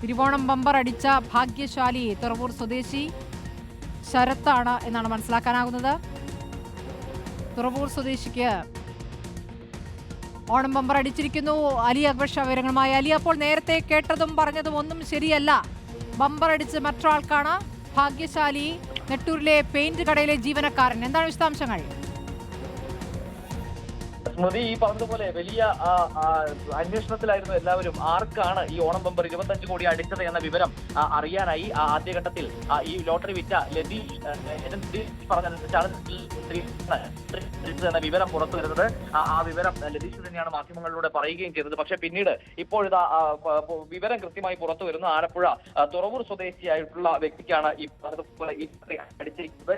Thiruvonam bumper അടിച്ച ഭാഗ്യശാലി തുറവൂർ സ്വദേശി ശരത്താണ് എന്നാണ് മനസ്സിലാക്കാനാകുന്നത്. തുറവൂർ സ്വദേശിക്ക് ഓണം ബമ്പർ അടിച്ചിരിക്കുന്നു. അലി അക്ബർ ഷാ വിവരങ്ങളുമായി. അലി, അപ്പോൾ നേരത്തെ കേട്ടതും പറഞ്ഞതും ഒന്നും ശരിയല്ല. ബമ്പർ അടിച്ച് മറ്റൊരാൾക്കാണ്. ഭാഗ്യശാലി നെട്ടൂരിലെ പെയിന്റ് കടയിലെ ജീവനക്കാരൻ. എന്താണ് വിശദാംശങ്ങൾ? സ്മൃതി, ഈ പറഞ്ഞതുപോലെ വലിയ അന്വേഷണത്തിലായിരുന്നു എല്ലാവരും. ആർക്കാണ് ഈ ഓണം ബമ്പർ 25 കോടി അടിച്ചത് എന്ന വിവരം അറിയാനായി ആദ്യഘട്ടത്തിൽ ഈ ലോട്ടറി വിറ്റ ലതീഷ് പറഞ്ഞനുസരിച്ചാണ് എന്ന വിവരം പുറത്തു വരുന്നത്. ആ വിവരം ലതീഷ് തന്നെയാണ് മാധ്യമങ്ങളിലൂടെ പറയുകയും ചെയ്തത്. പക്ഷെ പിന്നീട് ഇപ്പോഴിതാ വിവരം കൃത്യമായി പുറത്തു വരുന്നു. ആലപ്പുഴ തുറവൂർ സ്വദേശിയായിട്ടുള്ള വ്യക്തിക്കാണ് ഈ അടിച്ചിരിക്കുന്നത്.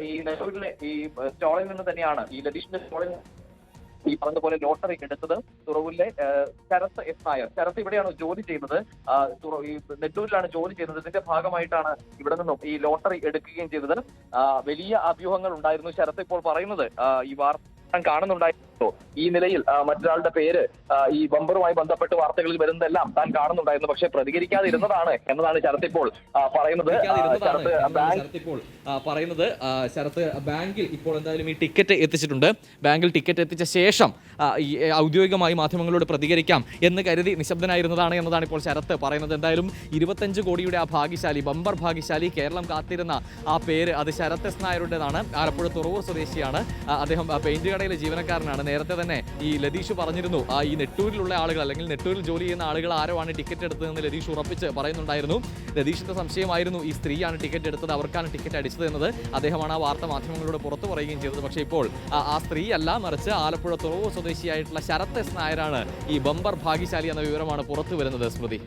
ഈ നെട്ടൂരിലെ ഈ സ്റ്റോളിൽ നിന്ന് തന്നെയാണ് ഈ ലതീഷിന്റെ സ്റ്റോളിൽ ഈ പറഞ്ഞതുപോലെ ലോട്ടറി എടുത്തത്. തുറവൂരിലെ ശരത്ത് എസ് നായർ. ശരത്ത് ഇവിടെയാണ് ജോലി ചെയ്യുന്നത്. ഈ നെട്ടൂരിലാണ് ജോലി ചെയ്യുന്നത്. ഇതിന്റെ ഭാഗമായിട്ടാണ് ഇവിടെ നിന്നും ഈ ലോട്ടറി എടുക്കുകയും ചെയ്തത്. വലിയ അഭ്യൂഹങ്ങൾ ഉണ്ടായിരുന്നു. ശരത്ത് ഇപ്പോൾ പറയുന്നത് ഈ വാർത്ത കാണുന്നുണ്ടായിരുന്നു. ഈ നിലയിൽ മറ്റൊരാളുടെ പേര് ഈ ബമ്പറുമായി ബന്ധപ്പെട്ട് വാർത്തകളിൽ വരുന്നതെല്ലാം താൻ കാണുന്നുണ്ടായിരുന്നു. പക്ഷെ പ്രതികരിക്കാതിരുന്നതാണ് എന്നതാണ് ശരത്ത് ഇപ്പോൾ പറയുന്നത്. ശരത്ത് ബാങ്കിൽ ഇപ്പോൾ എന്തായാലും ഈ ടിക്കറ്റ് എത്തിച്ചിട്ടുണ്ട്. ബാങ്കിൽ ടിക്കറ്റ് എത്തിച്ച ശേഷം ഈ ഔദ്യോഗികമായി മാധ്യമങ്ങളോട് പ്രതികരിക്കാം എന്ന് കരുതി നിശബ്ദനായിരുന്നതാണ് എന്നതാണ് ഇപ്പോൾ ശരത്ത് പറയുന്നത്. എന്തായാലും 25 കോടിയുടെ ആ ഭാഗ്യശാലി, ബമ്പർ ഭാഗ്യശാലി, കേരളം കാത്തിരുന്ന ആ പേര് അത് ശരത്ത് എസ് നായരുടേതാണ്. ആലപ്പുഴ തുറവൂർ സ്വദേശിയാണ്. അദ്ദേഹം പെയിന്റ് കടയിലെ ജീവനക്കാരനാണ്. നേരത്തെ തന്നെ ഈ ലതീഷ് പറഞ്ഞിരുന്നു ഈ നെട്ടൂരിലുള്ള ആളുകൾ അല്ലെങ്കിൽ നെട്ടൂരിൽ ജോലി ചെയ്യുന്ന ആളുകൾ ആരോ ആണ് ടിക്കറ്റ് എടുത്തതെന്ന് ലതീഷ് ഉറപ്പിച്ച് പറയുന്നുണ്ടായിരുന്നു. ലതീഷിന്റെ സംശയമായിരുന്നു ഈ സ്ത്രീയാണ് ടിക്കറ്റ് എടുത്തത്, അവർക്കാണ് ടിക്കറ്റ് അടിച്ചത് എന്നത്. അദ്ദേഹമാണ് ആ വാർത്ത മാധ്യമങ്ങളോട് പുറത്തു പറയുകയും ചെയ്തത്. പക്ഷേ ഇപ്പോൾ ആ സ്ത്രീ അല്ല, മറിച്ച് ആലപ്പുഴ തുറവൂർ സ്വദേശിയായിട്ടുള്ള ശരത്ത് എസ് നായരാണ് ഈ ബമ്പർ ഭാഗ്യശാലി എന്ന വിവരമാണ് പുറത്തു വരുന്നത്. സ്മൃതി.